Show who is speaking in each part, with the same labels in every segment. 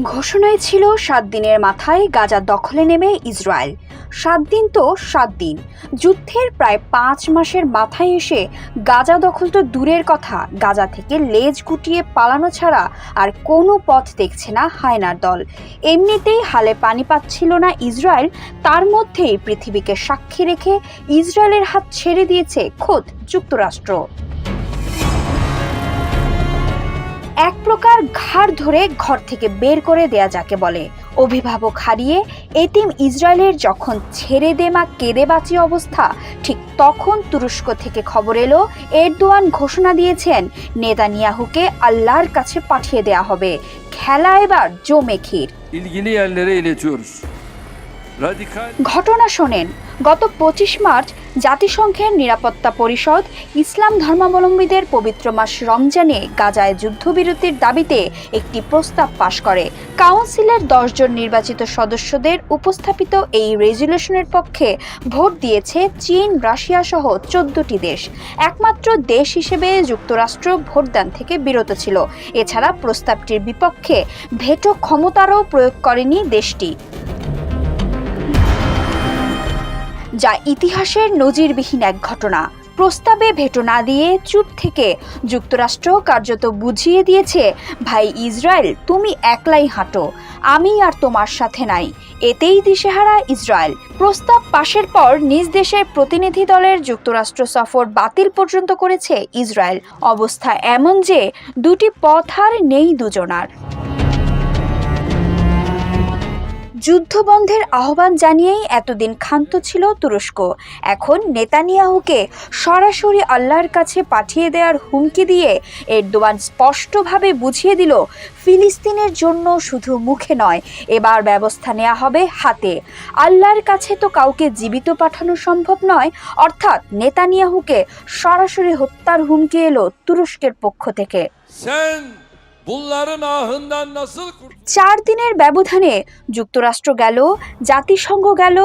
Speaker 1: ঘোষণায় ছিল ৭ দিনের মাথায় গাজা দখলে নেবে ইসরায়েল। ৭ দিন তো ৭ দিন, যুদ্ধের প্রায় ৫ মাসের মাথায় এসে গাজা দখল তো দূরের কথা, গাজা থেকে লেজ গুটিয়ে পালানো ছাড়া আর কোনো পথ দেখছে না হায়নার দল। এমনিতেই হালে পানি পাচ্ছিল না ইসরায়েল, তার মধ্যেই পৃথিবীকে সাক্ষী রেখে ইসরায়েলের হাত ছেড়ে দিয়েছে খোদ যুক্তরাষ্ট্র। এক প্রকার ঘাড় ধরে ঘর থেকে বের করে দেয়া যাকে বলে। অভিভাবক হারিয়ে এতিম ইসরায়েলের যখন ছেড়ে দে মা কেঁদে বাঁচি অবস্থা, ঠিক তখন তুরস্ক থেকে খবর এলো এরদোয়ান ঘোষণা দিয়েছেন নেতানিয়াহুকে আল্লাহর কাছে পাঠিয়ে দেয়া হবে। খেলা এবার জমে ক্ষীর। ঘটনা শোনেন, গত ২৫ মার্চ জাতিসংঘের নিরাপত্তা পরিষদ ইসলাম ধর্মাবলম্বীদের পবিত্র মাস রমজানে গাজায় যুদ্ধবিরতির দাবিতে একটি প্রস্তাব পাশ করে। কাউন্সিলের ১০ জন নির্বাচিত সদস্যদের উপস্থাপিত এই রেজুলেশনের পক্ষে ভোট দিয়েছে চীন, রাশিয়া সহ ১৪টি দেশ। একমাত্র দেশ হিসেবে যুক্তরাষ্ট্র ভোটদান থেকে বিরত ছিল। এছাড়া প্রস্তাবটির বিপক্ষে ভেটো ক্ষমতারও প্রয়োগ করেনি দেশটি, যা ইতিহাসের নজিরবিহীন এক ঘটনা। প্রস্তাবে ভেটো না দিয়ে চুপ থেকে যুক্তরাষ্ট্র কার্যত বুঝিয়ে দিয়েছে, ভাই ইসরায়েল, তুমি একলাই হাঁটো, আমি আর তোমার সাথে নাই। এতেই দিশেহারা ইসরায়েল। প্রস্তাব পাশের পর নিজ দেশের প্রতিনিধি দলের যুক্তরাষ্ট্র সফর বাতিল পর্যন্ত করেছে ইসরায়েল। অবস্থা এমন যে দুটি পথ আর নেই দুজনার। যুদ্ধবন্ধের আহ্বান জানিয়েই এতদিন ক্ষান্ত ছিল তুরস্ক। এখন নেতানিয়াহুকে সরাসরি আল্লাহর কাছে পাঠিয়ে দেওয়ার হুমকি দিয়ে এরদোয়ান স্পষ্টভাবে বুঝিয়ে দিল, ফিলিস্তিনের জন্য শুধু মুখে নয়, এবার ব্যবস্থা নেওয়া হবে হাতে। আল্লাহর কাছে তো কাউকে জীবিত পাঠানো সম্ভব নয়, অর্থাৎ নেতানিয়াহুকে সরাসরি হত্যার হুমকি এলো তুরস্কের পক্ষ থেকে। ৪ দিনের ব্যবধানে যুক্তরাষ্ট্র গেল, জাতিসংঘ গেল,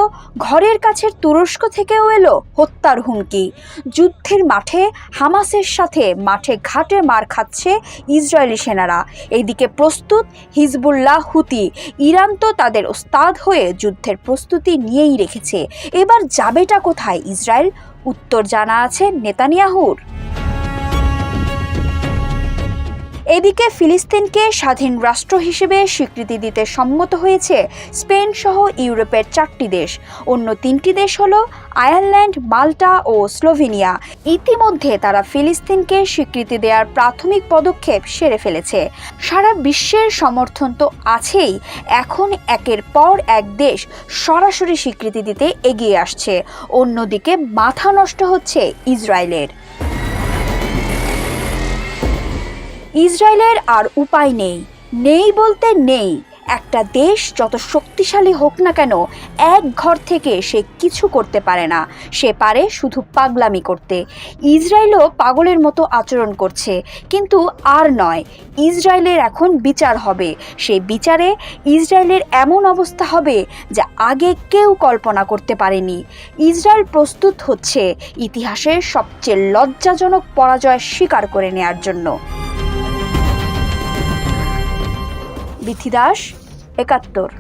Speaker 1: ঘরের কাছের তুরস্ক থেকেও এলো হত্যার হুমকি। যুদ্ধের মাঠে হামাসের সাথে মাঠে ঘাটে মার খাচ্ছে ইসরায়েলি সেনারা। এইদিকে প্রস্তুত হিজবুল্লাহ, হুতি। ইরান তো তাদের ওস্তাদ হয়ে যুদ্ধের প্রস্তুতি নিয়েই রেখেছে। এবার যাবেটা কোথায় ইসরায়েল? উত্তর জানা আছে নেতানিয়াহুর। এদিকে ফিলিস্তিনকে স্বাধীন রাষ্ট্র হিসেবে স্বীকৃতি দিতে সম্মত হয়েছে স্পেন সহ ইউরোপের 4টি দেশ। অন্য 3টি দেশ হলো আয়ারল্যান্ড, মাল্টা ও স্লোভেনিয়া। ইতিমধ্যে তারা ফিলিস্তিনকে স্বীকৃতি দেওয়ার প্রাথমিক পদক্ষেপ সেরে ফেলেছে। সারা বিশ্বের সমর্থন তো আছেই, এখন একের পর এক দেশ সরাসরি স্বীকৃতি দিতে এগিয়ে আসছে। অন্যদিকে মাথা নষ্ট হচ্ছে ইসরায়েলের। ইসরায়েলের আর উপায় নেই বলতে নেই। একটা দেশ যত শক্তিশালী হোক না কেন, এক ঘর থেকে সে কিছু করতে পারে না, সে পারে শুধু পাগলামি করতে। ইসরায়েলও পাগলের মতো আচরণ করছে, কিন্তু আর নয়। ইসরায়েলের এখন বিচার হবে। সেই বিচারে ইসরায়েলের এমন অবস্থা হবে যা আগে কেউ কল্পনা করতে পারেনি। ইসরায়েল প্রস্তুত হচ্ছে ইতিহাসের সবচেয়ে লজ্জাজনক পরাজয় স্বীকার করে নেয়ার জন্য। বিথি দাস, ৭১।